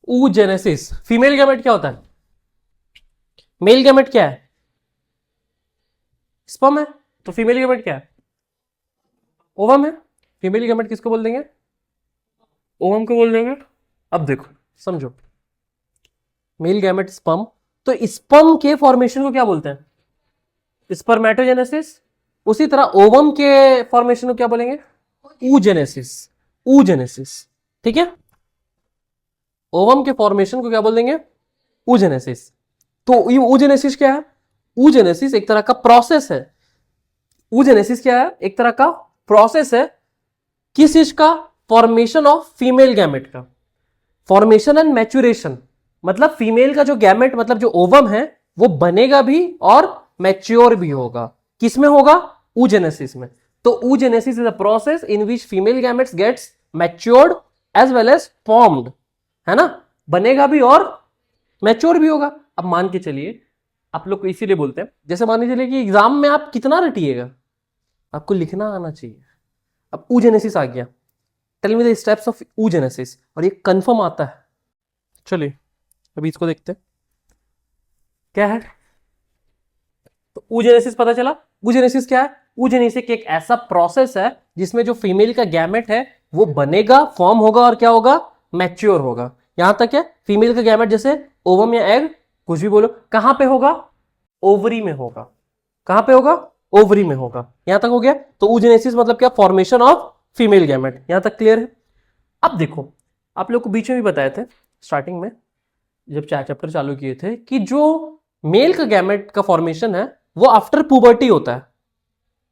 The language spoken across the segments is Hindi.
oogenesis। फीमेल गैमेट क्या होता है? मेल गैमेट क्या है? स्पर्म है। तो फीमेल गैमेट क्या है? ओवम है। फीमेल गैमेट किसको बोल देंगे? ओवम को बोल देंगे। अब देखो समझो, मेल गैमेट स्पर्म, तो स्पर्म के फॉर्मेशन को क्या बोलते हैं? स्पर्मेटोजेनेसिस। उसी तरह ओवम के फॉर्मेशन को क्या बोलेंगे? oogenesis। oogenesis, ठीक है। ओवम के फॉर्मेशन को क्या बोल देंगे? oogenesis। तो ये oogenesis क्या है? oogenesis एक तरह का प्रोसेस है। oogenesis क्या है? एक तरह का प्रोसेस है। किस चीज का? फॉर्मेशन ऑफ फीमेल गैमेट का। फॉर्मेशन एंड मैच्योरेशन, मतलब फीमेल का जो गैमेट, मतलब जो ओवम है, वो बनेगा भी और मैच्योर भी होगा। किसमें होगा? oogenesis में। तो oogenesis is a process in which female gametes gets matured as well as formed, है ना। बनेगा भी और मैच्योर भी होगा। अब मान के चलिए, आप लोग को इसीलिए बोलते हैं, जैसे मान के चलिए कि एग्जाम में आप कितना रटिएगा, आपको लिखना आना चाहिए। अब oogenesis आ गया, tell me the steps of oogenesis, और ये कंफर्म आता है। चलिए अभी इसको देखते हैं क्या है। तो oogenesis पता चला। oogenesis क्या है? oogenesis एक ऐसा प्रोसेस है जिसमें जो फीमेल का गैमेट है वो बनेगा, फॉर्म होगा और क्या होगा? मैच्योर होगा। यहां तक है। फीमेल का गैमेट जैसे ओवम या एग, कुछ भी बोलो, कहां पे होगा? ओवरी में होगा। कहां पे होगा? ओवरी में होगा। यहां तक हो गया। तो oogenesis मतलब क्या? Formation of female gamete. यहां तक क्लियर है? अब देखो, आप लोग को बीच में भी बताए थे स्टार्टिंग में जब चैप्टर चालू किए थे कि जो मेल का गैमेट का फॉर्मेशन है वो आफ्टर पुबर्टी होता है,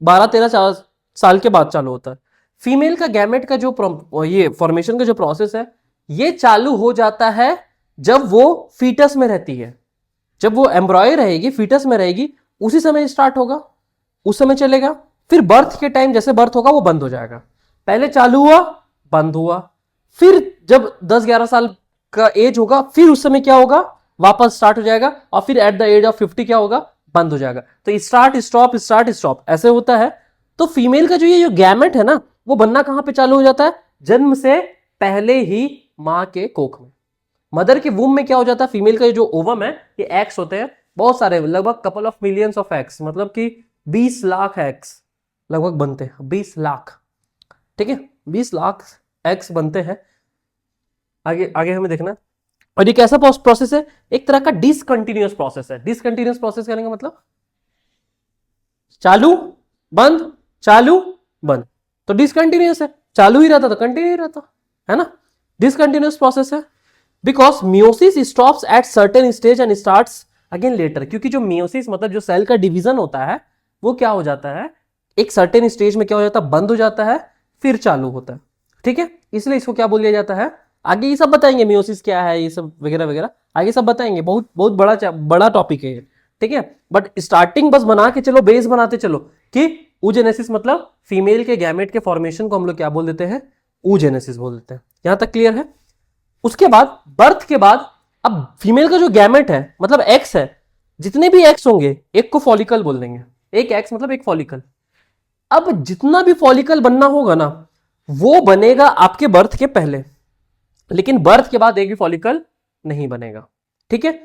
12-13 साल के बाद चालू होता है। फीमेल का गैमेट का जो ये फॉर्मेशन का जो प्रोसेस है ये चालू हो जाता है जब वो फीटस में रहती है। जब वो एम्ब्रॉय रहेगी, फीटस में रहेगी, उसी समय स्टार्ट होगा, उस समय चलेगा। फिर बर्थ के टाइम जैसे बर्थ होगा वो बंद हो जाएगा। पहले चालू हुआ, बंद हुआ, फिर जब 10-11 साल का एज होगा फिर उस समय क्या होगा? वापस स्टार्ट हो जाएगा, और फिर एट द एज ऑफ 50 क्या होगा? बंद हो जाएगा। तो स्टार्ट स्टॉप ऐसे होता है। तो फीमेल का जो ये जो गैमेट है ना, वो बनना कहां पे चालू हो जाता है? जन्म से पहले ही मां के कोख में, मदर के वूम में क्या हो जाता है? फीमेल का जो ओवम है, ये एग्स होते हैं, बहुत सारे, लगभग couple of millions of eggs, मतलब कि 20 लाख एग्स लगभग बनते हैं। 20 लाख, ठीक है, 20 लाख एग्स बनते हैं। आगे आगे हमें देखना। और ये कैसा प्रोसेस है? एक तरह का डिसकंटिन्यूअस प्रोसेस है। डिसकंटिन्यूअस प्रोसेस कहने का मतलब चालू बंद, चालू बंद। तो डिसकंटिन्यूअस है, चालू ही रहता तो कंटिन्यू ही रहता, है ना। डिसकंटिन्यूअस प्रोसेस है because meiosis stops at certain stage and starts again later. क्योंकि जो मियोसिस मतलब जो सेल का डिवीजन होता है वो क्या हो जाता है? एक सर्टेन स्टेज में क्या हो जाता है? बंद हो जाता है, फिर चालू होता है, ठीक है। इसलिए इसको क्या बोल दिया जाता है? आगे ये सब बताएंगे, मियोसिस क्या है, ये सब वगैरह वगैरह आगे सब बताएंगे। बहुत बहुत बड़ा टॉपिक है ये, ठीक है। बट स्टार्टिंग बस बना के चलो, बेस बनाते चलो कि oogenesis मतलब फीमेल के गैमेट के फॉर्मेशन को हम लोग क्या बोल देते हैं? oogenesis बोल देते हैं। यहां तक क्लियर है? उसके बाद बर्थ के बाद अब फीमेल का जो गैमेट है मतलब एक्स है, जितने भी एक्स होंगे एक को फॉलिकल बोल देंगे। एक एक्स मतलब एक फॉलिकल। अब जितना भी फॉलिकल बनना होगा ना वो बनेगा आपके बर्थ के पहले, लेकिन बर्थ के बाद एक भी फॉलिकल नहीं बनेगा, ठीक है।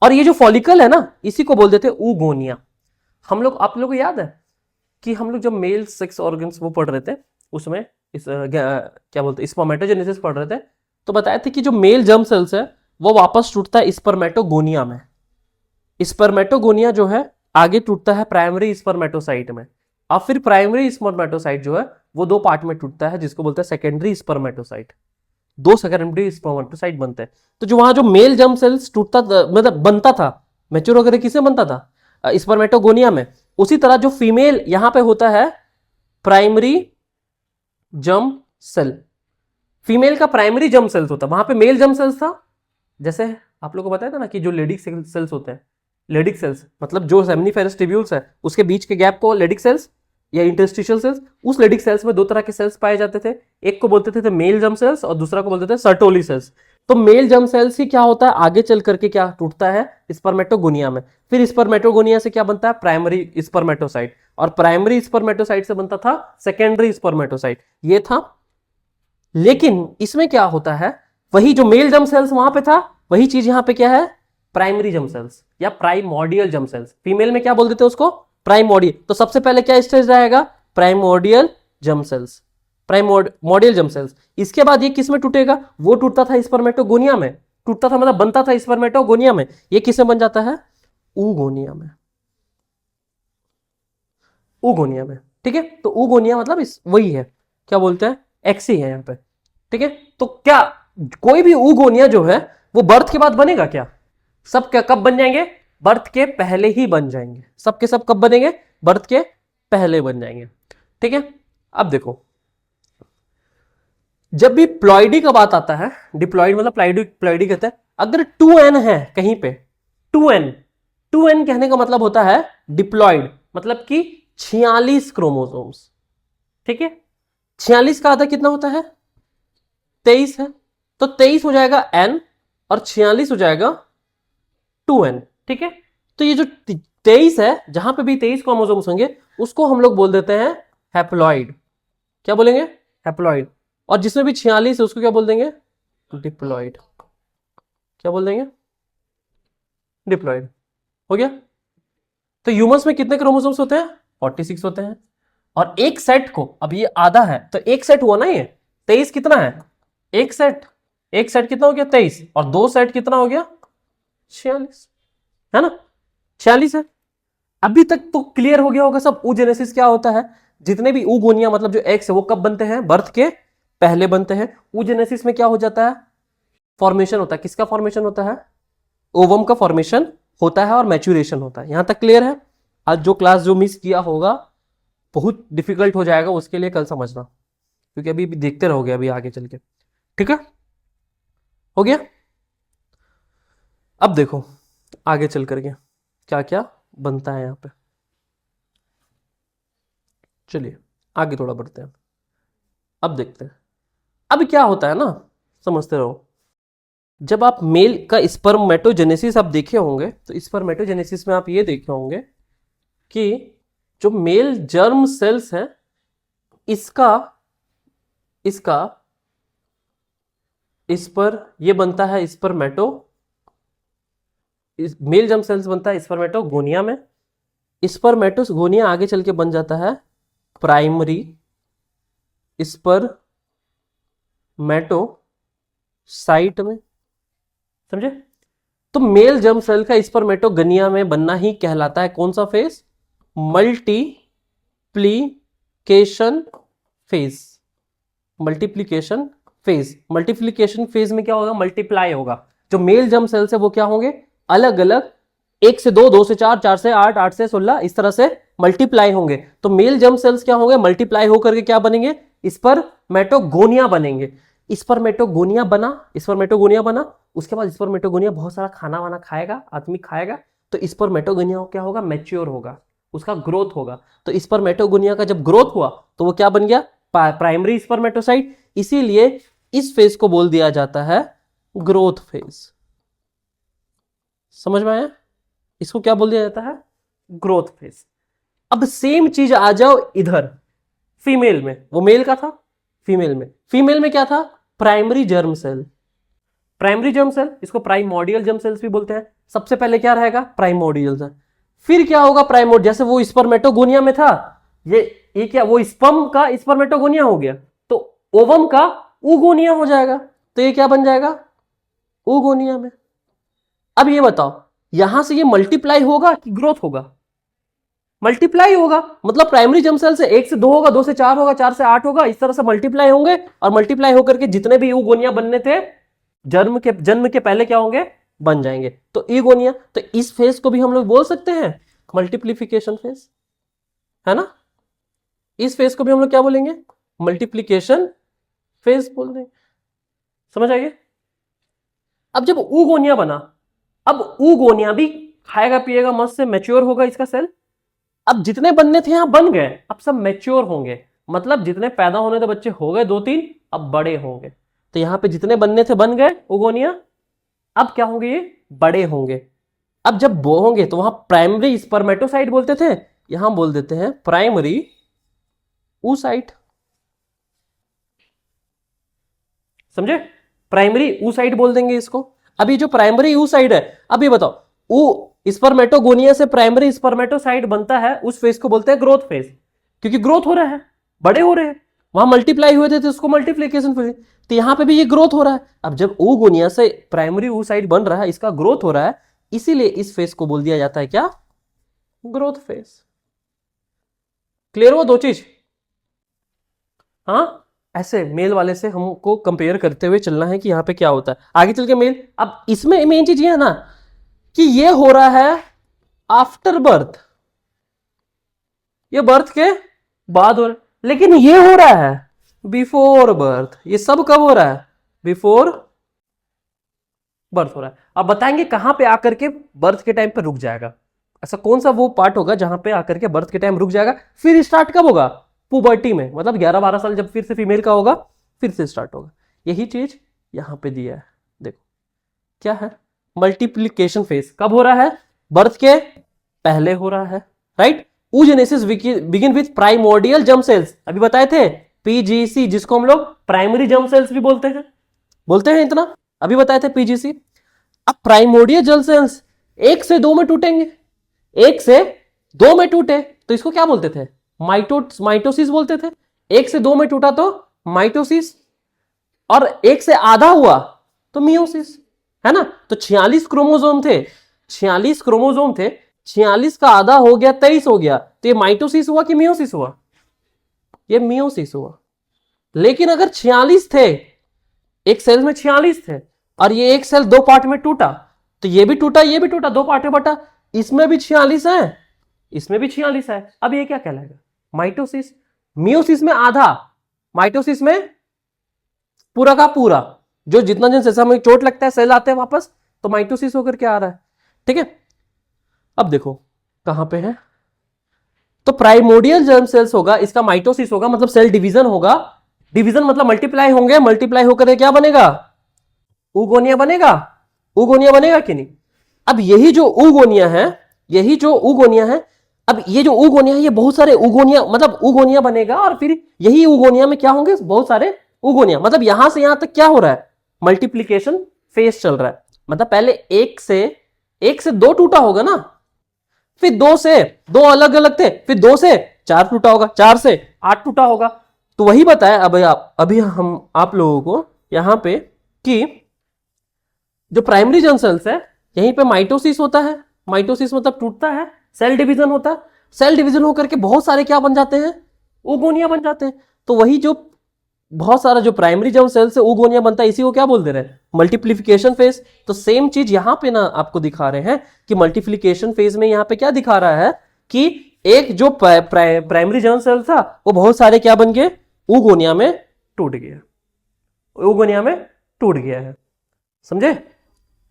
और ये जो फॉलिकल है ना इसी को बोल देते हैं oogonia। हम लोग, आप लोगों को याद है कि हम लोग जब मेल सेक्स ऑर्गन्स वो पढ़ रहे थे उसमें क्या बोलते हैं, स्पर्मेटोजेनेसिस पढ़ रहे थे, तो बताए थे कि जो मेल जर्म सेल्स है वो वापस टूटता है स्पर्मेटोगोनिया में। स्पर्मेटोगोनिया जो है आगे टूटता है प्राइमरी स्पर्मेटोसाइट में, और फिर प्राइमरी स्पर्मेटोसाइट जो है वो दो पार्ट में टूटता है जिसको बोलते हैं सेकेंडरी स्पर्मेटोसाइट। दो सेकेंडरी स्पर्मेटोसाइट बनते हैं। तो जो वहां जो मेल जर्म सेल्स टूटता मतलब बनता था, मैच्योर वगैरह किससे बनता था? स्पर्मेटोगोनिया में। उसी तरह जो फीमेल यहां पे होता है प्राइमरी जर्म सेल, फीमेल का प्राइमरी जर्म सेल्स होता है, वहां पे मेल जर्म सेल्स था। जैसे आप लोगों को बताया था ना कि जो लेडिक सेल्स होते हैं, लेडिक सेल्स मतलब जो सेमिनिफेरस टिब्यूल्स है उसके बीच के गैप को लेडिक सेल्स या इंटरस्टिशियल सेल्स, उस लेडिक सेल्स में दो तरह के सेल्स पाए जाते थे। एक को बोलते थे मेल जर्म सेल्स और दूसरा को बोलते थे सर्टोली सेल्स। तो मेल जर्म सेल्स ही क्या होता है आगे चल करके क्या टूटता है? स्पर्मेटोगोनिया में। फिर स्पर्मेटोगोनिया से क्या बनता है? प्राइमरी स्पर्मेटोसाइट, और प्राइमरी स्पर्मेटोसाइट से बनता था सेकेंडरी स्पर्मेटोसाइट। ये था। लेकिन इसमें क्या होता है? वही जो मेल जर्म सेल्स वहां पे था, वही चीज यहां पे क्या है, प्राइमरी जर्म सेल्स या प्राइमोर्डियल जर्म सेल्स। फीमेल में क्या बोल देते हैं उसको, प्राइमोर्डियल। तो सबसे पहले क्या स्टेज रहेगा, primordial germ sales, primordial germ sales. इसके बाद ये किस में टूटेगा, वो टूटता था स्पर्मेटोगोनिया में, टूटता था मतलब बनता था स्पर्मेटोगोनिया में, ये किसमें बन जाता है, oogonia में, oogonia में। ठीक है, तो oogonia मतलब इस वही है, क्या बोलते हैं, एक्स ही है यहाँ पे। ठीक है, तो क्या कोई भी oogonia जो है वो बर्थ के बाद बनेगा क्या, सब क्या कब बन जाएंगे, बर्थ के पहले ही बन जाएंगे, सब के सब कब बनेंगे, बर्थ के पहले बन जाएंगे। ठीक है, अब देखो जब भी प्लॉइडी का बात आता है, डिप्लॉइड मतलब प्लॉइडी कहते हैं, अगर 2n है कहीं पे, 2n 2n कहने का मतलब होता है डिप्लॉइड, मतलब कि 46 क्रोमोसोम्स। ठीक है, 46 का आधा कितना होता है, 23 है, तो 23 हो जाएगा n और 46 हो जाएगा 2n। ठीक है, तो ये जो 23 है, जहां पे भी 23 क्रोमोसोम्स होंगे उसको हम लोग बोल देते हैं हैप्लॉइड। क्या बोलेंगे, हैप्लॉइड। और जिसमें भी 46 है उसको क्या बोल देंगे, डिप्लॉइड। क्या बोल देंगे, डिप्लॉइड। हो गया। तो ह्यूमंस में कितने क्रोमोसोम्स होते हैं, 46 होते हैं। और एक सेट को, अब ये आधा है तो एक सेट हुआ ना, ये 23 कितना है, एक सेट, एक सेट कितना हो गया 23, और दो सेट कितना हो गया 46, है ना, 46 है। अभी तक तो क्लियर हो गया होगा सब, oogenesis क्या होता है, जितने भी oogonia मतलब जो एग्स है वो कब बनते हैं, बर्थ के पहले बनते हैं। oogenesis में क्या हो जाता है, फॉर्मेशन होता है, किसका फॉर्मेशन होता है, ओवम का फॉर्मेशन होता है और मैच्योरेशन होता है। यहां तक क्लियर है। आज जो क्लास जो मिस किया होगा बहुत डिफिकल्ट हो जाएगा, उसके लिए कल समझना, क्योंकि अभी देखते रहोगे अभी आगे चल के। ठीक है, हो गया। अब देखो आगे चल करके क्या क्या बनता है यहां पे, चलिए आगे थोड़ा बढ़ते हैं। अब देखते हैं अब क्या होता है ना, समझते रहो। जब आप मेल का स्पर्मेटोजेनेसिस आप देखे होंगे, तो स्पर्मेटोजेनेसिस में आप ये देखे होंगे कि जो मेल जर्म सेल्स है, इसका इसका इस पर ये बनता है स्पर्मेटो, मेल जर्म सेल्स बनता है स्पर्मेटोगोनिया में, स्पर्मेटोगोनिया आगे चल के बन जाता है प्राइमरी स्पर्मेटोसाइट में। समझे, तो मेल जर्म सेल का स्पर्मेटोगोनिया में बनना ही कहलाता है कौन सा phase, multiplication phase. Multiplication phase, multiplication phase में क्या होगा, मल्टीप्लाई होगा। जो मेल जर्म सेल्स है वो क्या होंगे, अलग अलग, 1 से 2, 2 से 4, 4 से 8, 8 से 16, इस तरह से मल्टीप्लाई होंगे। तो मेल जर्म सेल्स क्या होंगे, मल्टीप्लाई होकर के क्या बनेंगे, स्पर्मेटोगोनिया बनेंगे। स्पर्मेटोगोनिया बना, स्पर्मेटोगोनिया बना, उसके बाद स्पर्मेटोगोनिया बहुत सारा खाना वाना खाएगा, आदमी खाएगा, तो स्पर्मेटोगोनिया क्या होगा, मैच्योर होगा, उसका ग्रोथ होगा। तो स्पर्मेटोगोनिया का जब ग्रोथ हुआ तो वो क्या बन गया, प्राइमरी स्पर्मेटोसाइट। इसीलिए इस फेज को बोल दिया जाता है ग्रोथ फेज। समझ में आया, इसको क्या बोल दिया जाता है, ग्रोथ फेज। अब सेम चीज आ जाओ इधर फीमेल में, वो मेल का था, फीमेल में क्या था, primary germ cell. Primary germ cell, इसको प्राइमोर्डियल जर्म सेल्स भी बोलते हैं। सबसे पहले क्या रहेगा, प्राइमोर्डियल सेल। फिर क्या होगा, प्राइमोर्ड, जैसे वो स्पर्मेटोगोनिया में था, ये क्या, वो स्पर्म का स्पर्मेटोगोनिया हो गया, तो ओवम का oogonia हो जाएगा, तो ये क्या बन जाएगा, oogonia में। अब ये बताओ यहां से ये मल्टीप्लाई होगा कि ग्रोथ होगा, मल्टीप्लाई होगा, मतलब प्राइमरी जर्म सेल से 1 से 2 होगा, 2 से 4 होगा, 4 से 8 होगा, इस तरह से मल्टीप्लाई होंगे, और मल्टीप्लाई होकर के जितने भी oogonia बनने थे जन्म के पहले क्या होंगे, बन जाएंगे। तो oogonia, तो इस फेज को भी हम लोग बोल सकते हैं मल्टीप्लीफिकेशन फेज, है ना। इस फेज को भी हम लोग क्या बोलेंगे, मल्टीप्लीकेशन फेज बोल देंगे। समझ आइए। अब जब oogonia बना, अब oogonia भी खाएगा पिएगा मस्त से, मैच्योर होगा इसका सेल। अब जितने बनने थे यहां बन गए, अब सब मैच्योर होंगे, मतलब जितने पैदा होने थे बच्चे हो गए 2-3, अब बड़े होंगे। तो यहां पे जितने बनने थे बन गए oogonia, अब क्या होंगे, ये बड़े होंगे। अब जब वो होंगे तो वहां प्राइमरी स्पर्मेटोसाइट बोलते थे, यहां बोल देते हैं प्राइमरी oocyte। समझे, प्राइमरी oocyte बोल देंगे इसको। अभी जो प्राइमरी oocyte है, अभी बताओ स्पर्मेटोगोनिया से प्राइमरी स्पर्मेटोसाइट बनता है, उस फेज को बोलते हैं ग्रोथ फेज, क्योंकि ग्रोथ हो रहा है, बड़े हो रहे हैं, वहां मल्टीप्लाई हुए थे तो उसको मल्टीप्लिकेशन फेज। तो यहां पे भी ये ग्रोथ हो रहा है। अब जब oogonia से प्राइमरी oocyte बन रहा है, इसका ग्रोथ हो रहा है, इसीलिए इस फेज को बोल दिया जाता है क्या? Growth phase. क्लियर हुआ दो चीज? हाँ, ऐसे मेल वाले से हमको कंपेयर करते हुए चलना है कि यहां पे क्या होता है आगे चल के मेल। अब इसमें मेन चीज ये है ना कि ये हो रहा है आफ्टर बर्थ, ये बर्थ के बाद हो रहा है, लेकिन ये हो रहा है बिफोर बर्थ। ये सब कब हो रहा है? बिफोर बर्थ हो रहा है। अब बताएंगे कहां पे आकर के बर्थ के टाइम पे रुक जाएगा, ऐसा कौन सा वो पार्ट होगा जहां पे आकर के बर्थ के टाइम रुक जाएगा, फिर स्टार्ट कब होगा? पुबर्टी में, मतलब 11-12 साल जब फिर से फीमेल का होगा, फिर से स्टार्ट होगा। यही चीज यहां पे दिया है, देखो क्या है? मल्टीप्लीकेशन फेज कब हो रहा है? बर्थ के पहले हो रहा है, right. oogenesis begin with primordial germ sales, अभी बताए थे पीजीसी, जिसको हम लोग प्राइमरी जर्म सेल्स भी बोलते हैं इतना, अभी बताए थे पीजीसी। अब प्राइमोर्डियल जर्म सेल्स 1 से 2 में टूटेंगे, 1 से 2 में टूटे तो इसको क्या बोलते थे? माइटोसिस बोलते थे। 1 से 2 में टूटा तो माइटोसिस, और 1 से आधा हुआ तो मियोसिस, है ना। तो 46 क्रोमोसोम थे, 46 क्रोमोसोम थे, 46 का आधा हो गया 23 हो गया, तो ये माइटोसिस हुआ कि मियोसिस हुआ? ये मियोसिस हुआ। लेकिन अगर 46 थे, एक सेल में 46 थे, और ये एक सेल 2 पार्ट में टूटा, तो ये भी टूटा ये भी टूटा, 2 पार्ट में बटा, इसमें भी 46 है, इसमें भी 46 है। अब ये क्या कहलाएगा? माइटोसिस। मियोसिस में आधा, माइटोसिस में पूरा का पूरा, जो जितना जन जैसा में चोट लगता है सेल आते हैं वापस, तो माइटोसिस होकर के आ रहा है, ठीक है। अब देखो कहां पे है, तो प्राइमोर्डियल जर्म सेल्स होगा, इसका माइटोसिस होगा, मतलब सेल डिवीजन होगा, डिवीजन मतलब मल्टीप्लाई होंगे, मल्टीप्लाई होकर क्या बनेगा? oogonia बनेगा, oogonia बनेगा कि नहीं? अब यही जो oogonia है, यही जो oogonia है, अब ये जो oogonia है, ये बहुत सारे oogonia, मतलब oogonia बनेगा, और फिर यही oogonia में क्या होंगे? बहुत सारे oogonia, मतलब यहां से यहां तक क्या हो रहा है? मल्टीप्लीकेशन फेज चल रहा है। मतलब पहले एक से 2 टूटा होगा ना, फिर 2 से 2 अलग अलग थे, फिर 2 से 4 टूटा होगा, 4 से 8 टूटा होगा। तो वही बताया अभी हम आप लोगों को यहां पे कि जो प्राइमरी जर्म सेल्स है, यहीं पे माइटोसिस होता है, माइटोसिस मतलब टूटता है, सेल डिवीजन होता है, सेल डिवीजन होकर के बहुत सारे क्या बन जाते हैं? oogonia बन जाते हैं। तो वही जो बहुत सारा जो प्राइमरी जर्म सेल से oogonia बनता है, इसी को क्या बोल दे रहे हैं? Multiplication phase. तो सेम चीज यहां पे ना आपको दिखा रहे हैं कि मल्टीप्लिकेशन फेज में यहां पे क्या दिखा रहा है कि एक जो प्राइमरी जर्म सेल था, वो बहुत सारे क्या बन गए? oogonia में टूट गया, oogonia में टूट गया है, समझे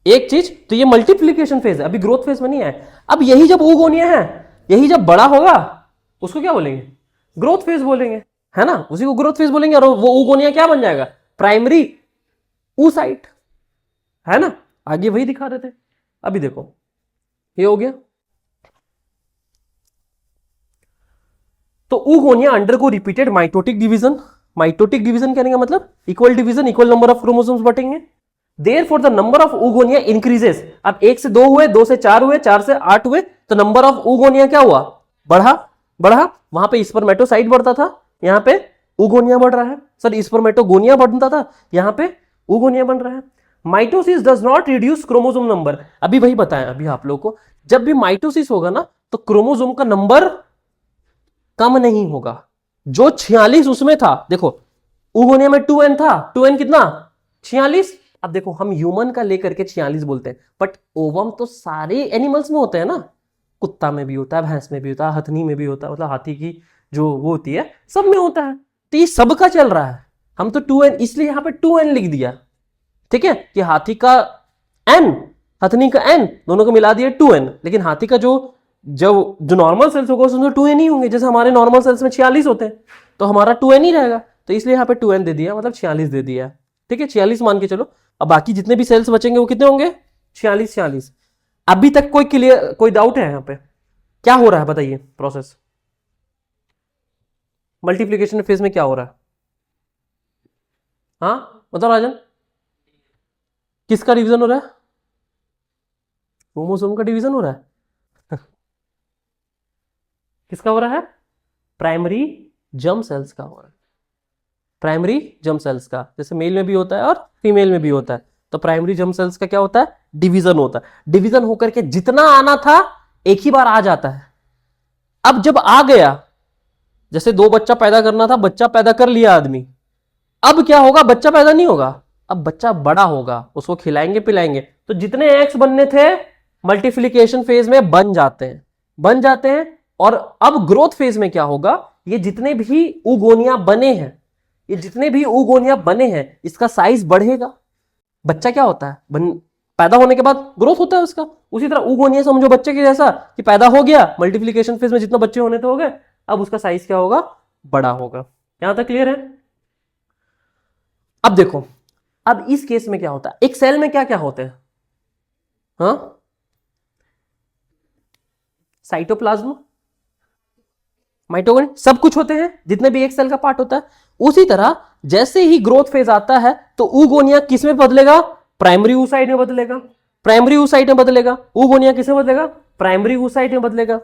एक चीज। तो ये मल्टीप्लिकेशन फेज है, अभी ग्रोथ फेज में नहीं है। अब यही जब oogonia है, यही जब बड़ा होगा, उसको क्या बोलेंगे? ग्रोथ फेज बोलेंगे, है ना, उसी को ग्रोथ फेज बोलेंगे, और वो oogonia क्या बन जाएगा? प्राइमरी oocyte, है ना। आगे वही दिखा रहे थे। अभी देखो ये हो गया। तो oogonia undergo repeated mitotic division, mitotic division कहने का मतलब equal division, equal number of chromosomes बटेंगे, therefore the number of oogonia increases. अब 1 से 2 हुए, 2 से 4 हुए, 4 से 8 हुए, तो नंबर ऑफ oogonia क्या हुआ? बढ़ा। वहां पे स्पर्मेटोसाइट बढ़ता था, यहां पे oogonia बढ़ रहा है। सर स्पर्मेटोगोनिया बढ़ता था, यहां पे oogonia बन रहा है। Mitosis does not reduce chromosome number, अभी वही बताया अभी आप लोगों को, जब भी माइटोसिस होगा ना, तो क्रोमोसोम का नंबर कम नहीं होगा। जो 46 उसमें था, देखो oogonia में 2n था, 2n कितना? 46। अब देखो हम ह्यूमन का लेकर के 46 बोलते हैं, बट ओवम तो सारे एनिमल्स में होते हैं ना, कुत्ता में भी होता है, भैंस में भी होता है, हथनी में भी होता है, मतलब हाथी की जो वो होती है, सब में होता है। तो ये सबका चल रहा है, हम तो 2n इसलिए यहां पे 2n लिख दिया, ठीक है, कि हाथी का n, हथनी का n, दोनों को मिला दिया 2n, लेकिन हाथी का जो नॉर्मल सेल्स होगा उसमें 2n ही होंगे, जैसे हमारे नॉर्मल सेल्स में 46 होते हैं, तो हमारा 2n ही रहेगा, तो इसलिए यहाँ पे 2n दे दिया, मतलब 46 दे दिया, ठीक है, 46 मान के चलो। अब बाकी जितने भी सेल्स बचेंगे वो कितने होंगे? 46। अभी तक कोई डाउट है यहाँ पे? क्या हो रहा है बताइए प्रोसेस? मल्टीप्लीकेशन फेज में क्या हो रहा है? हाँ बताओ राजन। किसका डिवीजन हो रहा है? क्रोमोसोम का डिवीजन हो रहा है। किसका हो रहा है? प्राइमरी जर्म सेल्स का हो रहा है। प्राइमरी जर्म सेल्स का, जैसे मेल में भी होता है और फीमेल में भी होता है। तो प्राइमरी जर्म सेल्स का क्या होता है? डिवीजन होता है। डिवीजन होकर के जितना आना था एक ही बार आ जाता है। अब जब आ गया, जैसे दो बच्चा पैदा करना था, बच्चा पैदा कर लिया आदमी, अब क्या होगा? बच्चा पैदा नहीं होगा, अब बच्चा बड़ा होगा, उसको खिलाएंगे पिलाएंगे, तो जितने एग्स बनने थे मल्टीप्लिकेशन फेज में बन जाते हैं, बन जाते हैं। और अब ग्रोथ फेज में क्या होगा? ये जितने भी उगोनिया बने हैं, ये जितने भी उगोनिया बने हैं, इसका साइज बढ़ेगा। बच्चा क्या होता है? पैदा होने के बाद ग्रोथ होता है उसका। उसी तरह उगोनिया समझो बच्चे के जैसा, कि पैदा हो गया, मल्टीप्लिकेशन फेज में जितना बच्चे होने थे हो गए, अब उसका साइज क्या होगा? बड़ा होगा। यहां तक क्लियर है? अब देखो, अब इस केस में क्या होता है? एक सेल में क्या क्या होते हैं? हाँ, साइटोप्लाज्म, माइटोकॉन्ड्रिया, सब कुछ होते हैं जितने भी एक सेल का पार्ट होता है। उसी तरह जैसे ही ग्रोथ फेज आता है तो उगोनिया किस में बदलेगा? प्राइमरी oocyte में बदलेगा। प्राइमरी oocyte में बदलेगा। उगोनिया किस में बदलेगा? प्राइमरी oocyte में बदलेगा।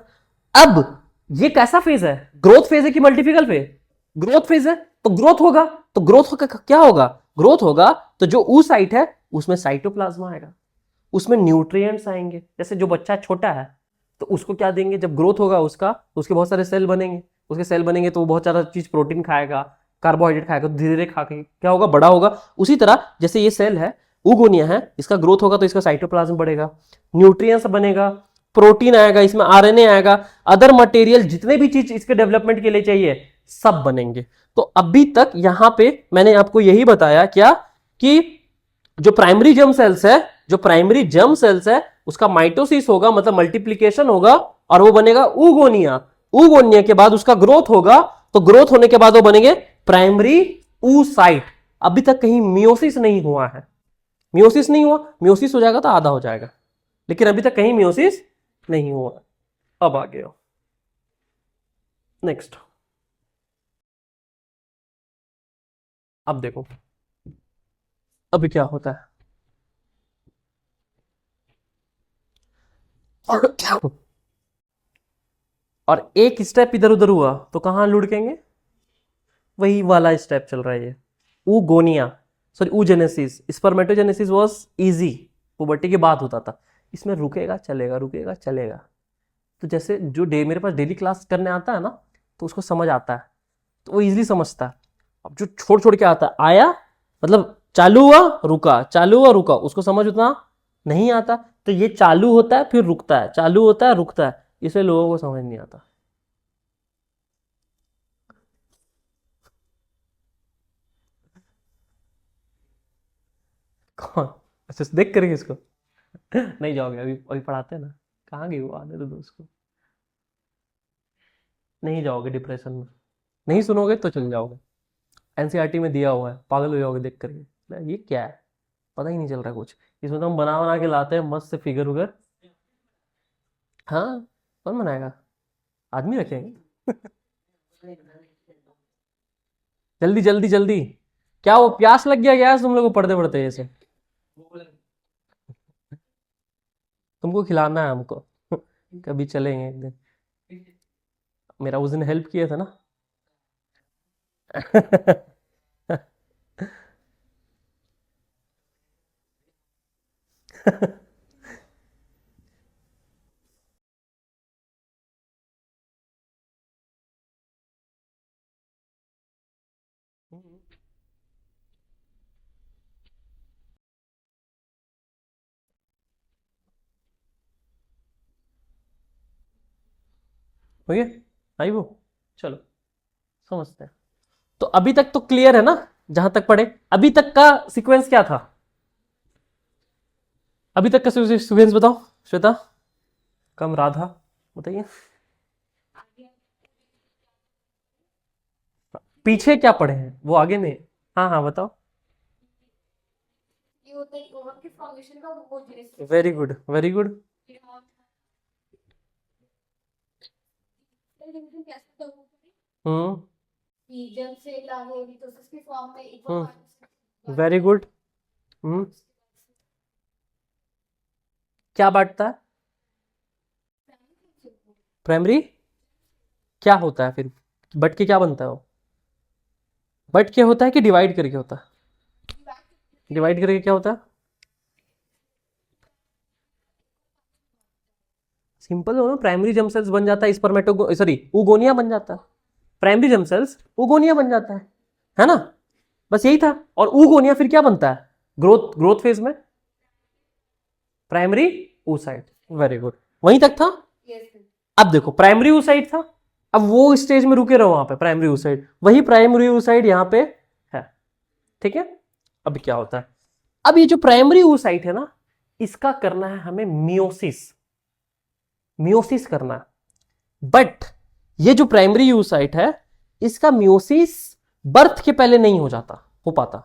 अब ये कैसा फेज है? ग्रोथ फेज है कि मल्टीपिकल फेज? ग्रोथ फेज है, तो ग्रोथ होगा। तो ग्रोथ होगा क्या होगा? ग्रोथ होगा तो जो oocyte है उसमें साइटोप्लाज्म आएगा, उसमें न्यूट्रिएंट्स आएंगे। जैसे जो बच्चा छोटा है तो उसको क्या देंगे? जब ग्रोथ होगा उसका तो उसके बहुत सारे सेल बनेंगे, उसके सेल बनेंगे तो वो बहुत सारा चीज, प्रोटीन खाएगा, कार्बोहाइड्रेट खाएगा, तो धीरे धीरे खा के क्या होगा? बड़ा होगा। उसी तरह जैसे ये सेल है, उगोनिया है, इसका ग्रोथ होगा तो इसका साइटोप्लाज्म बढ़ेगा, न्यूट्रिएंट्स बनेगा, प्रोटीन आएगा, इसमें आरएनए आएगा, अदर मटेरियल जितने भी चीज इसके डेवलपमेंट के लिए चाहिए सब बनेंगे। तो अभी तक यहां पे मैंने आपको यही बताया क्या, कि जो प्राइमरी जर्म सेल्स है, जो प्राइमरी जर्म सेल्स है उसका माइटोसिस होगा, मतलब मल्टीप्लिकेशन होगा, और वो बनेगा उगोनिया। उगोनिया के बाद उसका ग्रोथ होगा, तो ग्रोथ होने के बाद वो बनेंगे प्राइमरी oocyte। अभी तक कहीं मियोसिस नहीं हुआ है, मियोसिस नहीं हुआ। मियोसिस हो जाएगा तो आधा हो जाएगा, लेकिन अभी तक कहीं मियोसिस नहीं हुआ। अब आ गया नेक्स्ट। अब देखो अभी क्या होता है। और एक स्टेप इधर उधर हुआ तो कहां लुढ़केंगे? वही वाला स्टेप चल रहा है ये, oogonia, sorry oogenesis. Spermatogenesis was easy, puberty के बाद होता था। इसमें रुकेगा चलेगा, रुकेगा चलेगा। तो जैसे जो मेरे पास डेली क्लास करने आता है ना, तो उसको समझ आता है, तो वो इजीली समझता है। अब जो छोड़ छोड़ के आता है, आया मतलब चालू हुआ रुका, चालू हुआ रुका, उसको समझ उतना नहीं आता। तो ये चालू होता है फिर रुकता है, चालू होता है रुकता है, इसलिए लोगों को समझ नहीं आता। कौन? अच्छा देख करेंगे इसको। नहीं जाओगे, अभी अभी पढ़ाते हैं ना। कहाँ गई वो? आने दो दोस्त को। नहीं जाओगे डिप्रेशन में, नहीं सुनोगे तो चल जाओगे। एनसीईआरटी में दिया हुआ है, पागल हो जाओगे देख करके। ये क्या है? पता ही नहीं चल रहा कुछ। इसमें तो हम बना बना के लाते हैं मस्त से फिगर उगर। हाँ, कौन बनाएगा? आदमी रखेंगे। जल्दी जल्दी जल्दी। क्या वो प्यास लग गया क्या तुम लोग को पढ़ते पढ़ते ऐसे? तुमको खिलाना है हमको। कभी चलेंगे एक दिन। मेरा उस दिन हेल्प किया था ना। हो गया? आई वो? चलो समझते हैं। तो अभी तक तो क्लियर है ना, जहां तक पढ़े? अभी तक का सीक्वेंस क्या था? अभी तक का सीक्वेंस बताओ श्वेता, कम राधा, बताइए। पीछे क्या पढ़े हैं वो आगे नहीं। हाँ हाँ बताओ। ये होता है ओवन के फॉर्मेशन का वो genesis. Very good very good. Division कैसे होता है? हम्म कि जब सेल आगे मिटोसिस के फॉर्म में एक और हम्म पार्ट वेरी बनता है। गुड। हम्म क्या बांटता है? प्राइमरी क्या होता है फिर? बट के क्या बनता है वो? बट के होता है कि डिवाइड करके होता है? डिवाइड करके क्या होता है? सिंपल हो ना, प्राइमरी जर्म सेल्स बन जाता है स्पर्मेटो सॉरी उगोनिया बन जाता है। प्राइमरी जर्म सेल्स उगोनिया बन जाता है ना? बस यही था। और उगोनिया फिर क्या बनता है ग्रोथ फेज में? Primary oocyte। वेरी गुड, वहीं तक था। Yes, sir. अब देखो प्राइमरी oocyte था, अब वो स्टेज में रुके रहो वहां पे प्राइमरी oocyte, वही प्राइमरी oocyte यहां पे है। ठीक है, अब क्या होता है? अब ये जो प्राइमरी oocyte है ना, इसका करना है हमें मियोसिस करना है। बट ये जो प्राइमरी oocyte है, इसका मियोसिस बर्थ के पहले नहीं हो पाता।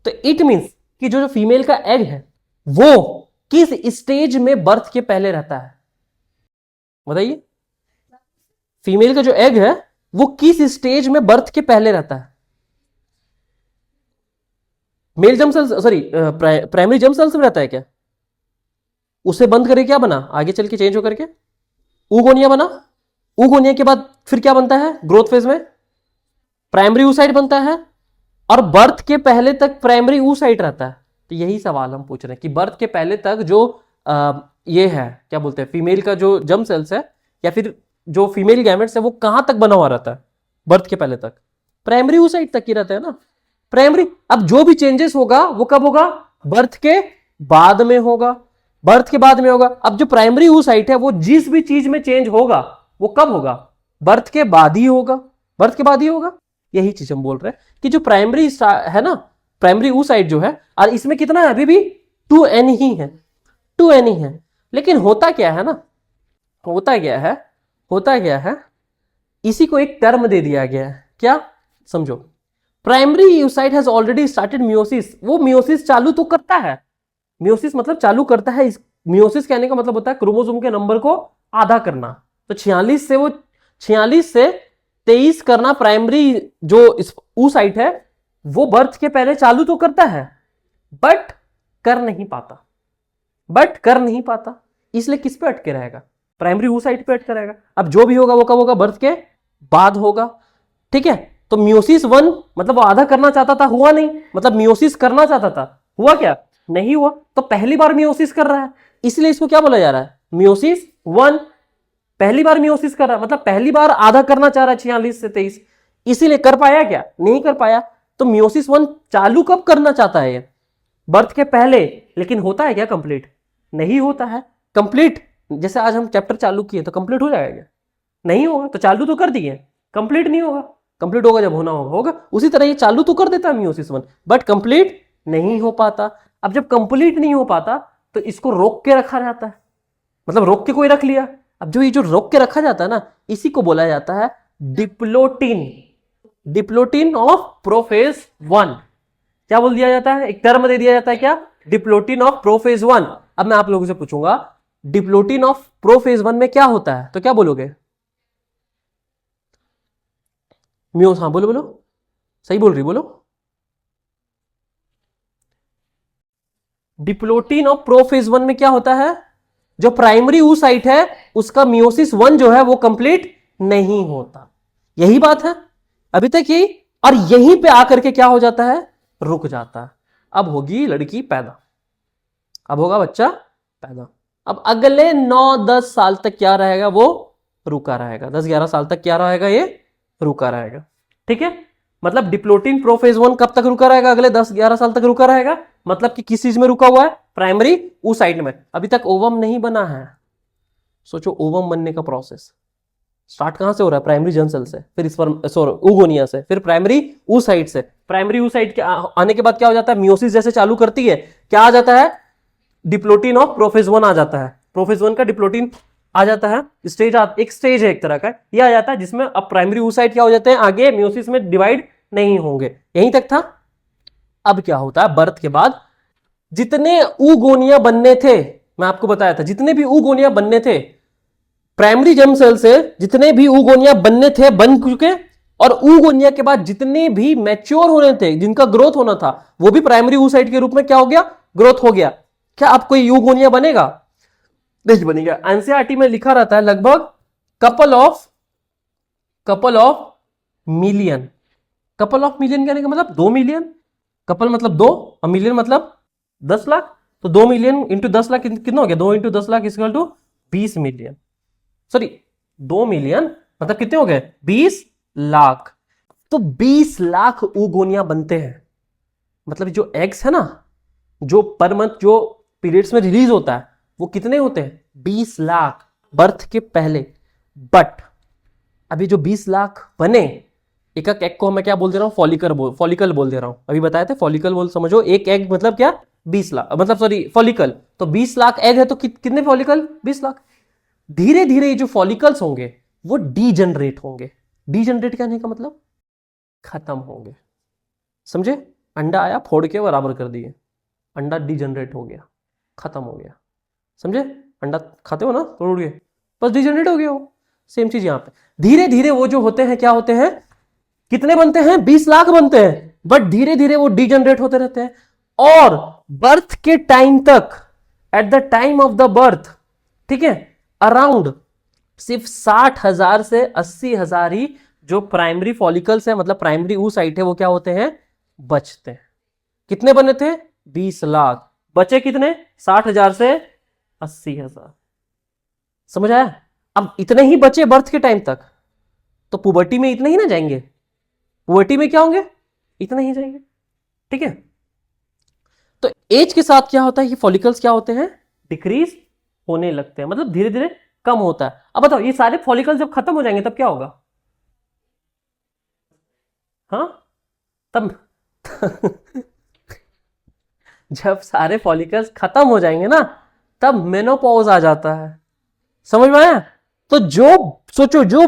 तो इट मींस कि जो फीमेल का एग है वो किस स्टेज में बर्थ के पहले रहता है? बताइए, फीमेल का जो एग है वो किस स्टेज में बर्थ के पहले रहता है? Male germ cells sorry primary germ cells में रहता है क्या? उसे बंद करके क्या बना, आगे चल के चेंज होकर के उगोनिया बना। उगोनिया के बाद फिर क्या बनता है ग्रोथ फेज में? प्राइमरी oocyte बनता है, और बर्थ के पहले तक प्राइमरी oocyte रहता है। तो यही सवाल हम पूछ रहे हैं कि बर्थ के पहले तक जो ये है क्या बोलते हैं फीमेल का जो जर्म सेल्स है या फिर जो फीमेल गैमेट्स है वो कहां तक बना हुआ रहता है बर्थ के पहले तक? प्राइमरी oocyte तक ही रहता है ना प्राइमरी। अब जो भी चेंजेस होगा वो कब होगा? बर्थ के बाद में होगा, बर्थ के बाद में होगा। अब जो प्राइमरी oocyte है वो जिस भी चीज में चेंज होगा वो कब होगा? बर्थ के बाद ही होगा, बर्थ के बाद ही होगा। यही चीज हम बोल रहे हैं कि जो प्राइमरी है ना, प्राइमरी oocyte जो है, और इसमें कितना है अभी भी 2n ही है, 2n ही है। लेकिन होता क्या है ना, होता क्या है, इसी को एक टर्म दे दिया गया है। क्या? समझो, primary oocyte has already started meiosis. वो मियोसिस चालू तो करता है, मियोसिस मतलब चालू करता है। मियोसिस कहने का मतलब होता है क्रोमोसोम के नंबर को आधा करना। तो 46 से 23 करना प्राइमरी जो oocyte है वो बर्थ के पहले चालू तो करता है, बट कर नहीं पाता। इसलिए किस पे अटके रहेगा? प्राइमरी oocyte पे अटके रहेगा। अब जो भी होगा वो कब होगा? बर्थ के बाद होगा। ठीक है, तो मियोसिस 1 मतलब वो आधा करना चाहता था, हुआ नहीं। मतलब मियोसिस करना चाहता था, हुआ क्या? नहीं हुआ। तो पहली बार मियोसिस कर रहा है, इसलिए इसको क्या बोला जा रहा है? मियोसिस 1। पहली बार मियोसिस कर रहा है मतलब पहली बार आधा करना चाह रहा है 46 से 23। इसीलिए कर पाया क्या? नहीं कर पाया। तो मियोसिस 1 चालू कब करना चाहता है? बर्थ के पहले। लेकिन होता है क्या कंप्लीट? नहीं होता है कंप्लीट। जैसे आज हम चैप्टर चालू किए तो कंप्लीट हो जाएगा? नहीं होगा। तो चालू तो कर दिए, कंप्लीट नहीं होगा। कंप्लीट होगा जब होना होगा। उसी तरह ये चालू तो कर देता है मियोसिस 1, बट कंप्लीट नहीं हो पाता। अब जब कंप्लीट नहीं हो पाता तो इसको रोक के रखा जाता है, मतलब रोक के कोई रख लिया। अब जो ये जो रोक के रखा जाता है ना, इसी को बोला जाता है डिप्लोटिन ऑफ प्रोफेज 1। क्या बोल दिया जाता है? एक टर्म दे दिया जाता है, क्या? Diplotene of prophase 1। अब मैं आप लोगों से पूछूंगा डिप्लोटिन ऑफ प्रोफेज 1 में क्या होता है, तो क्या बोलोगे? म्यूस, हाँ बोलो, सही बोल रही, बोलो। डिप्लोटिन ऑफ प्रोफेज 1 में क्या होता है? जो प्राइमरी oocyte है उसका मियोसिस 1 जो है वो कंप्लीट नहीं होता। यही बात है अभी तक यही। और यहीं पे आकर के क्या हो जाता है? रुक जाता है। अब होगी लड़की पैदा, अब होगा बच्चा पैदा। अब अगले 9-10 साल तक क्या रहेगा? वो रुका रहेगा। 10-11 साल तक क्या रहेगा? ये रुका रहेगा। ठीक है, मतलब डिप्लोटिन प्रोफेज 1 कब तक रुका रहेगा? अगले 10-11 साल तक रुका रहेगा। मतलब कि किस चीज में रुका हुआ है? प्राइमरी oocyte में। अभी तक ओवम नहीं बना है। सोचो, ओवम बनने का प्रोसेस स्टार्ट कहां से हो रहा है? प्राइमरी जर्म सेल से, फिर उगोनिया से, फिर प्राइमरी oocyte से। प्राइमरी oocyte के आने के बाद क्या हो जाता है? मियोसिस जैसे चालू करती है, क्या आ जाता है? डिप्लोटिन ऑफ प्रोफेज 1 आ जाता है। प्रोफेज 1 का डिप्लोटिन आ जाता है। एक स्टेज है एक तरह का, ये आ जाता है जिसमें अब प्राइमरी oocyte क्या हो जाते हैं? आगे मियोसिस में डिवाइड नहीं होंगे। यहीं तक था। अब क्या होता है? बर्थ के बाद जितने उगोनिया बनने थे, मैं आपको बताया था, जितने भी उगोनिया बनने थे प्राइमरी जर्म सेल से, जितने भी उगोनिया बनने थे बन चुके। और उगोनिया के बाद जितने भी मैच्योर होने थे, जिनका ग्रोथ होना था, वो भी प्राइमरी oocyte के रूप में क्या हो गया? ग्रोथ हो गया। क्या अब कोई उगोनिया बनेगा? नहीं बनेगा। एनसीईआरटी में लिखा रहता है लगभग couple of million. Couple of million कहने का मतलब 2 मिलियन। कपल मतलब 2 और मिलियन मतलब 10 लाख। तो 2 मिलियन इंटू 10 लाख कितना हो गया? 2 into 10 lakh equal to 20 million. Sorry 2 million मतलब कितने हो गए? 20 लाख। तो 20 लाख oogonia बनते हैं। मतलब जो एग्स है ना, जो पर मंथ जो पीरियड्स में रिलीज होता है वो कितने होते हैं? 20 लाख बर्थ के पहले। बट अभी जो 20 लाख बने, एक एक एग को मैं क्या बोल दे रहा हूं? फॉलिकल बोल दे रहा हूं। अभी बताए थे फॉलिकल बोल, समझो। एक एग मतलब क्या? 20 लाख, मतलब सॉरी फॉलिकल। तो 20 लाख एग है तो कितने फॉलिकल? 20 लाख। धीरे धीरे ये जो फॉलिकल्स होंगे वो डीजनरेट होंगे। डीजनरेट कहने का मतलब खत्म होंगे। समझे? अंडा आया, फोड़ के बराबर कर दिए, अंडा डीजनरेट हो गया, खत्म हो गया। समझे? अंडा खाते हो ना तोड़ के, बस डीजनरेट हो गया वो। सेम चीज यहां पे धीरे धीरे वो जो होते हैं क्या होते हैं? कितने बनते हैं? 20 लाख बनते हैं। बट धीरे धीरे वो डीजनरेट होते रहते हैं। और बर्थ के टाइम तक, at the time of the birth, ठीक है, अराउंड सिर्फ 60,000 से 80,000 ही जो प्राइमरी फॉलिकल्स है, मतलब प्राइमरी oocyte है, वो क्या होते हैं? बचते हैं। कितने बने थे? 20 लाख। बचे कितने? 60,000 से 80,000। समझ आया? अब इतने ही बचे बर्थ के टाइम तक, तो पुबर्टी में इतने ही ना जाएंगे। पुबर्टी में क्या होंगे? इतने ही जाएंगे। ठीक है? तो एज के साथ क्या होता है? ये फॉलिकल्स क्या होते हैं? डिक्रीज होने लगते हैं, मतलब धीरे धीरे कम होता है। अब बताओ, ये सारे फॉलिकल्स जब खत्म हो जाएंगे तब क्या होगा? हाँ तब जब सारे फॉलिकल्स खत्म हो जाएंगे ना, तब मेनोपॉज आ जाता है। समझ में आया? तो जो सोचो, जो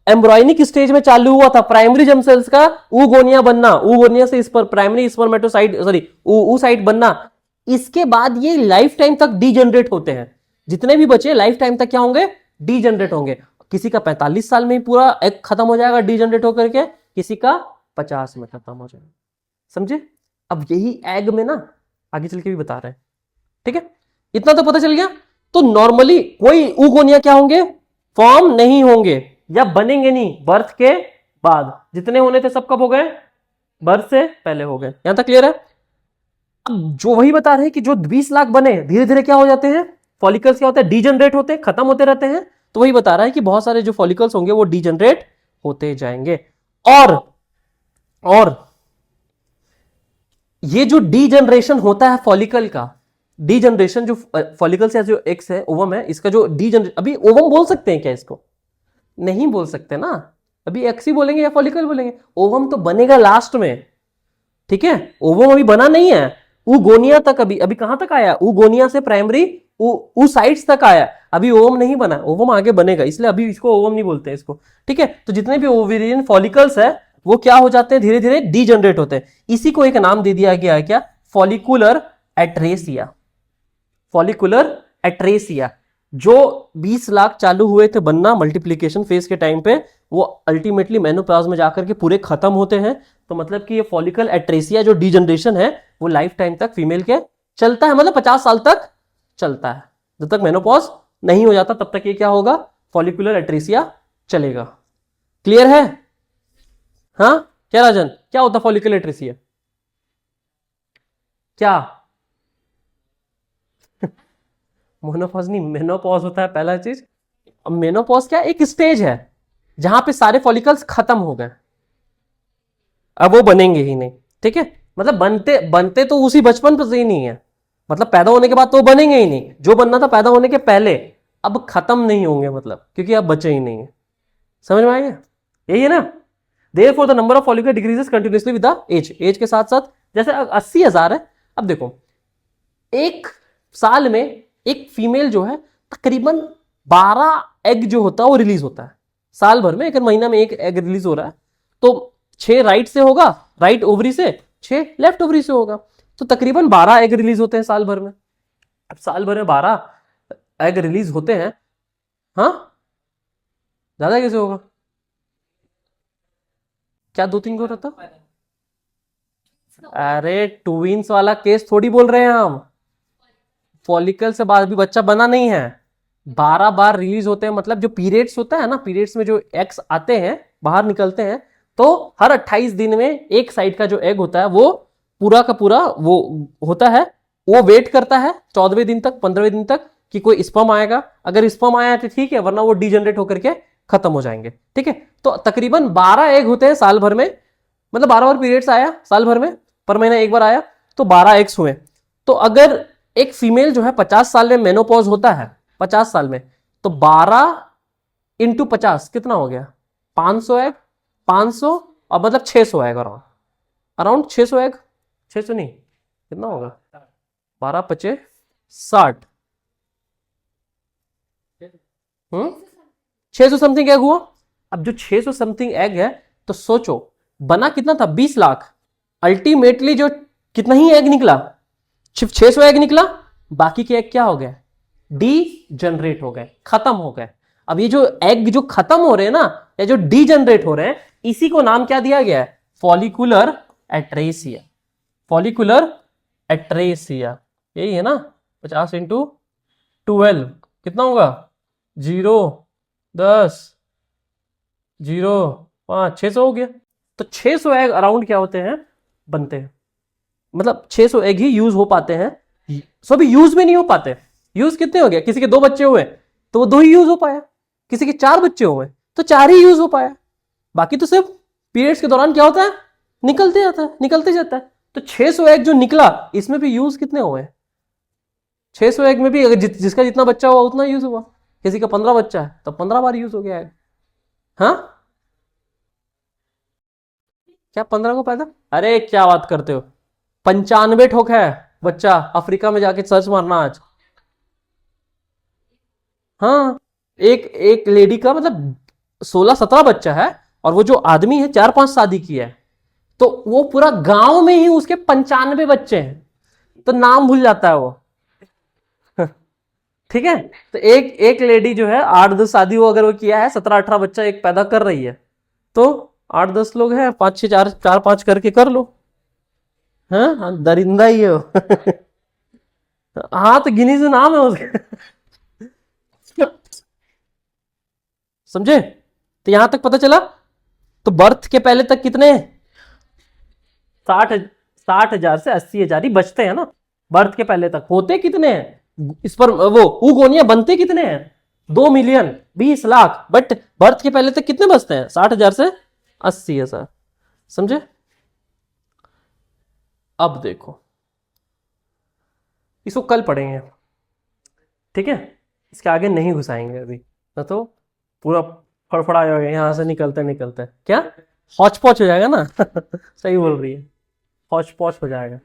एम्ब्रॉयनिक स्टेज में चालू हुआ था प्राइमरी जर्म सेल्स का oogonia बनना, oogonia से इस पर प्राइमरी स्पर्मेटोसाइट, सॉरी oocyte बनना, इसके बाद ये लाइफ टाइम तक डीजनरेट होते हैं। जितने भी बचे लाइफ टाइम तक क्या होंगे? डीजनरेट होंगे। किसी का 45 साल में ही पूरा एग खत्म हो जाएगा डीजनरेट होकर के, किसी का 50 में खत्म हो जाएगा। समझे? अब यही एग में ना आगे चल के भी बता रहे हैं। ठीक है? इतना तो पता चल गया। तो नॉर्मली कोई oogonia क्या होंगे? फॉर्म नहीं होंगे या बनेंगे नहीं बर्थ के बाद। जितने होने थे सब कब हो गए? बर्थ से पहले हो गए। यहां तक क्लियर है? अब जो वही बता रहे हैं कि जो 20 लाख बने, धीरे धीरे क्या हो जाते हैं? फॉलिकल्स क्या होते हैं? डीजनरेट होते हैं, खत्म होते रहते हैं। तो वही बता रहा है कि बहुत सारे जो फॉलिकल्स होंगे वो डीजनरेट होते जाएंगे। और ये जो डीजनरेशन होता है फॉलिकल का, डीजनरेशन जो फॉलिकल से जो एक्स है, ओवम है, इसका जो डीजनरेशन, अभी ओवम बोल सकते हैं क्या इसको? नहीं बोल सकते ना। अभी एक्स ही बोलेंगे या फॉलिकल बोलेंगे। ओवम तो बनेगा लास्ट में। ठीक है? ओवम अभी बना नहीं है। oogonia तक अभी कहां तक आया? oogonia से प्राइमरी oocytes तक आया, अभी ओवम नहीं बना। ओवम आगे बनेगा, इसलिए अभी इसको ओवम नहीं बोलते हैं इसको। ठीक है? तो जितने भी ओवेरियन फॉलिकल्स है वो क्या हो जाते हैं? धीरे धीरे डीजनरेट होते हैं। इसी को एक नाम दे दिया गया है, क्या? Follicular atresia. Follicular atresia. जो 20 लाख चालू हुए थे बनना मल्टीप्लिकेशन फेज के टाइम पे, वो अल्टीमेटली मेनोपॉज में जाकर के पूरे खत्म होते हैं। तो मतलब कि ये फॉलिकल एट्रेसिया जो डीजनरेशन है वो लाइफ टाइम तक फीमेल के चलता है, मतलब 50 साल तक चलता है। जब तक मेनोपॉज नहीं हो जाता तब तक ये क्या होगा? फॉलिकुलर एट्रेसिया चलेगा। क्लियर है? हाँ क्या राजन, क्या होता फॉलिकल एट्रेसिया? क्या? मोनोपॉज नहीं, मेनोपॉज होता है पहला चीज। अब मेनोपॉज क्या? एक स्टेज है जहां पे सारे फॉलिकल्स खत्म हो गए, अब वो बनेंगे ही नहीं। ठीक है? मतलब बनते बनते तो उसी बचपन पर से ही नहीं है, मतलब पैदा होने के बाद तो बनेंगे ही नहीं। जो बनना था पैदा होने के पहले, अब खत्म नहीं होंगे, मतलब क्योंकि अब बचे ही नहीं है। समझ में आ गया? यही है ना? Therefore the number of follicle decreases continuously with the age. Age के साथ साथ, जैसे 80,000 है। अब देखो, एक साल में एक फीमेल जो है तकरीबन 12 एग जो होता है वो रिलीज होता है साल भर में। एक महीना में एक एग रिलीज हो रहा है, तो 6 राइट से होगा, राइट ओवरी से, 6 लेफ्ट ओवरी से होगा, तो तकरीबन 12 एग रिलीज होते हैं साल भर में। अब साल भर में 12 एग रिलीज होते हैं, हाँ ज्यादा कैसे होगा? क्या 2-3 को रहता? अरे ट्विंस वाला केस थोड़ी बोल रहे हैं हम, फॉलिकल से बाद भी बच्चा बना नहीं है। 12 बार रिलीज होते हैं, मतलब जो पीरियड्स होता है ना, पीरियड्स में जो एग्स आते हैं बाहर निकलते हैं, तो हर 28 दिन में एक साइड का जो एग होता है वो पूरा का पूरा वो होता है, वो वेट करता है 14वें दिन तक, 15वें दिन तक कि कोई स्पर्म आएगा। अगर स्पर्म आया तो ठीक है, वरना वो डीजनरेट होकर के खत्म हो जाएंगे। ठीक है, तो तकरीबन 12 एग होते हैं साल भर में, मतलब 12 बार पीरियड्स आया साल भर में, पर महीना एक बार आया, तो 12 एग्स हुए। तो अगर एक फीमेल जो है 50 साल में मेनोपॉज होता है, 50 साल में, तो 12 इंटू 50 कितना हो गया? 500 एग, 500 और मतलब 600 एग, अराउंड अराउंड 600 एग, 600 नहीं, कितना होगा? 12 पचे 60, 600 समथिंग एग हुआ। अब जो 600 समथिंग एग है, तो सोचो बना कितना था? 20 लाख। अल्टीमेटली जो कितना ही एग निकला, सिर्फ 600 एग निकला, बाकी के एग क्या हो गए? डी जनरेट हो गए, खत्म हो गए। अब ये जो एग जो खत्म हो रहे हैं ना, या जो डी जनरेट हो रहे हैं, इसी को नाम क्या दिया गया है? Follicular atresia. फॉलिकुलर एट्रेसिया, यही है ना। 50 इंटू 12 कितना होगा? 0, 10, 0, 5, 600 हो गया। तो 600 एग अराउंड क्या होते हैं? बनते हैं, मतलब 600 एग ही यूज हो पाते हैं, सभी यूज में नहीं हो पाते। यूज कितने हो गए? किसी के 2 बच्चे हुए तो वो 2 ही यूज हो पाया, किसी के 4 बच्चे हुए तो 4 ही यूज हो पाया, बाकी तो सिर्फ पीरियड्स के दौरान क्या होता है? निकलते जाता है, निकलते जाता है। तो 600 एग जो निकला, इसमें भी यूज कितने हुए? 600 एग में भी अगर जिसका जितना बच्चा हुआ उतना यूज हुआ। किसी का 15 बच्चा है तो 15 बार यूज हो गया एग। हाँ, क्या 15 को पैदा? अरे क्या बात करते हो, 95 ठोक है बच्चा। अफ्रीका में जाके सर्च मारना आज। हाँ, एक एक लेडी का मतलब 16-17 बच्चा है, और वो जो आदमी है 4-5 शादी की है, तो वो पूरा गांव में ही उसके 95 बच्चे हैं, तो नाम भूल जाता है वो। ठीक है, तो एक एक लेडी जो है 8-10 शादी वो अगर वो किया है, 17-18 बच्चा एक पैदा कर रही है, तो 8-10 लोग हैं, 5-6, 4-5 करके कर लो। हाँ हाँ, दरिंदा ही है वो। हाँ, तो गिनीज में नाम है उसका। समझे? तो यहां तक पता चला। तो बर्थ के पहले तक कितने? 60,000 से 80,000 ही बचते हैं ना। बर्थ के पहले तक होते कितने हैं इस पर? वो उगोनिया बनते कितने हैं? 2 मिलियन, 20 लाख, बट बर्थ के पहले तक कितने बचते हैं? 60,000 से 80,000। समझे? अब देखो, इसको कल पढ़ेंगे, ठीक है? इसके आगे नहीं घुसाएंगे अभी, ना तो पूरा फड़फड़ा जाएगा यहाँ से निकलते निकलते। क्या हौच पौच हो जाएगा ना। सही बोल रही है, हौच पौच हो जाएगा।